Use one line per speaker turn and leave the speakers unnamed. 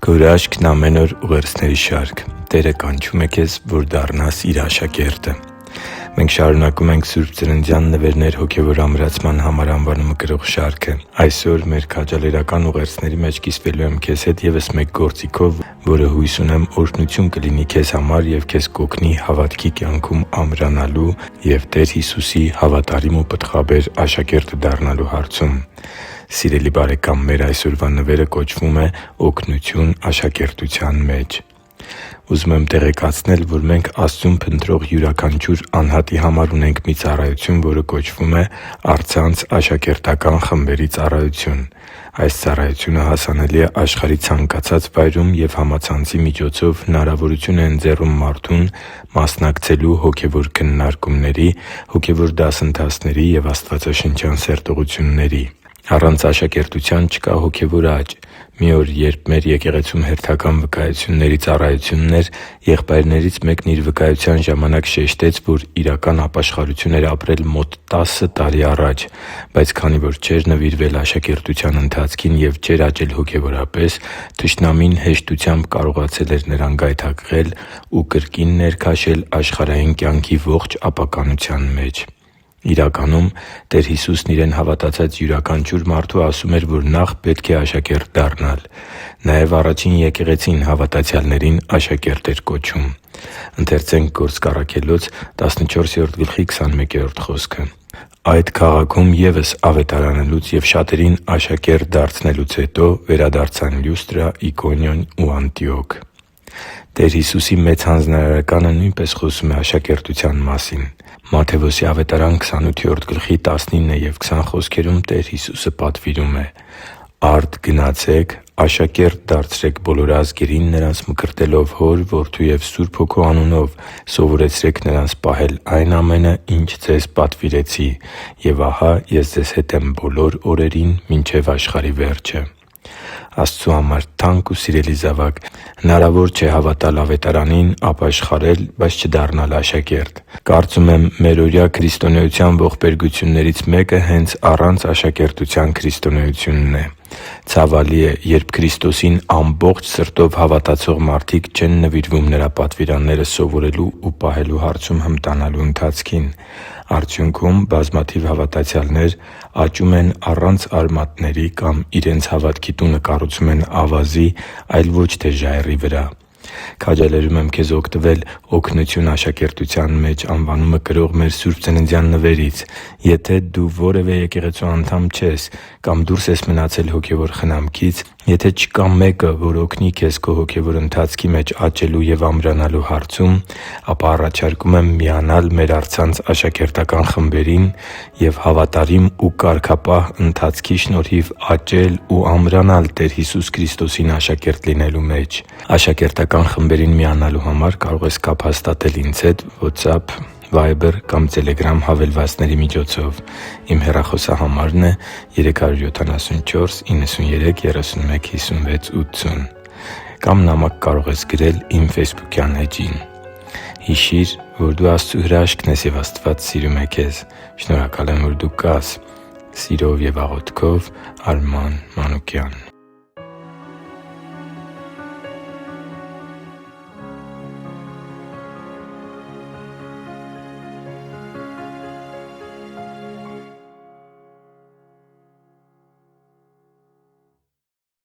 Քո հրաշքն ամեն օր ուղերձների շարք։ Տերը կանչում է քեզ, որ դառնաս Իր աշակերտը։ Մենք շարունակում ենք «Սուրբ Ծննդյան նվերներ հոգևոր ամրացման համար» անվանումը կրող շարքը։ Այսօր մեր քաջալերական ուղերձների մեջ կիսվելու եմ քեզ հետ ևս մեկ գործիքով, որը հույս ունեմ օրհնություն կլինի քեզ համար և քեզ կօգնի հավատքի կյանքում ամրանալու և Տեր Հիսուսի հավատարիմ ու պտղաբեր աշակերտը դառնալու հարցում։ Սիրելի՛ բարեկամ, մեր այսօրվա նվերը կոչվում է «Օգնություն աշակերտության մեջ»։ Ուզում եմ տեղեկացնել, որ մենք Աստծուն փնտրող յուրաքանչյուր անհատի համար ունենք մի ծառայություն, որը կոչվում է առցանց աշակերտական խմբերի ծառայություն։ Այս ծառայությունը հասանելի է աշխարհի ցանկացած վայրում և համացանցի միջոցով հնարավորություն է ընձեռում մարդուն մասնակցելու հոգևոր քննարկումների, հոգևոր դասընթացների և աստվածաշնչյան սերտողությունների։ Առանց աշակերտության չկա հոգևոր աճ։ Մի օր, երբ մեր եկեղեցում հերթական վկայությունների ծառայությունն էր, եղբայրներից մեկն իր վկայության ժամանակ շեշտեց, որ իրական ապաշխարություն էր ապրել մոտ 10 տարի առաջ, բայց քանի որ չէր նվիրվել աշակերտության ընթացքին և չէր աճել հոգևորապես, թշնամին հեշտությամբ կարողացել էր նրան գայթակղել ու կրկին ներքաշել աշխարհային կյանքի ողջ ապականության մեջ։ Իրականում Տեր Հիսուսն Իրեն հավատացած յուրաքանչյուր մարդու ասում էր, որ նախ պետք է աշակերտ դառնալ։ Նաև առաջին եկեղեցին հավատացյալներին աշակերտ էր կոչում։ «Այդ քաղաքում ևս ավետարանելուց և շատերին աշակերտ դարձնելուց հետո վերադարձան Լյուստրա, Իկոնիոն ու Անտիոք» Տեր Հիսուսի Մեծ Հանձնարարականը նույնպես խոսում է աշակերտության մասին։ Մատթեոս 28:19 և 20 խոսքերում Տեր Հիսուսը պատվիրում է. «Արդ գնացե՛ք, աշակե՛րտ դարձրեք բոլոր ազգերին, նրանց մկրտելով Հոր, Որդու և Սուրբ Հոգու անունով, սովորեցրե՛ք նրանց պահել այն ամենը, ինչ ձեզ պատվիրեցի։ Եվ ահա Ես ձեզ հետ եմ բոլոր օրերին մինչև աշխարհի վերջը» Աստծու համար թանկ ու սիրելի՛ զավակ, հնարավոր չէ հավատալ Ավետարանին, ապաշխարել, բայց չդառնալ աշակերտ։ Կարծում եմ՝ մերօրյա քրիստոնեության ողբերգություններից մեկը հենց առանց աշակերտության քրիստոնեությունն է։ Ցավալի է, երբ Քրիստոսին ամբողջ սրտով հավատացող մարդիկ չեն նվիրվում Նրա պատվիրանները սովորելու ու պահելու հարցում հմտանալու ընթացքին։ Արդյունքում բազմաթիվ հավատացյալներ աճում են առանց արմատների կամ իրենց հավատքի տունը կառուցում են ավազի, այլ ոչ թե ժայռի վրա։ Քաջալերում եմ քեզ օգտվել «Օգնություն աշակերտության մեջ» անվանումը կրող մեր Սուրբ Ծննդյան նվերից։ Եթե դու որևէ եկեղեցու անդամ չես կամ դուրս ես մնացել հոգևոր խնամքից, եթե չկա մեկը, որ օգնի քեզ քո հոգևոր ընթացքի մեջ աճելու և ամրանալու հարցում, ապա առաջարկում եմ միանալ մեր առցանց աշակերտական խմբերին և հավատարիմ ու կարգապահ ընթացքի շնորհիվ աճել ու ամրանալ Տեր Հիսուս Քրիստոսին աշակերտ լինելու մեջ։ Աշակերտական խմբերին միանալու համար կարող ես կապ հաստատել ինձ հետ WhatsApp, Viber կամ Telegram հավելվածների միջոցով։ Իմ հեռախոսահամարն է 374 93 31 56 80 կամ նամակ կարող ես գրել իմ ֆեյսբուքյան էջին։ Հիշի՛ր, որ դու Աստծո հրաշքն ես, և Աստված սիրում է քեզ։ Շնորհակալ եմ, որ դու կա՛ս։ Սիրով և աղոթքով, Արման Մանուկյան։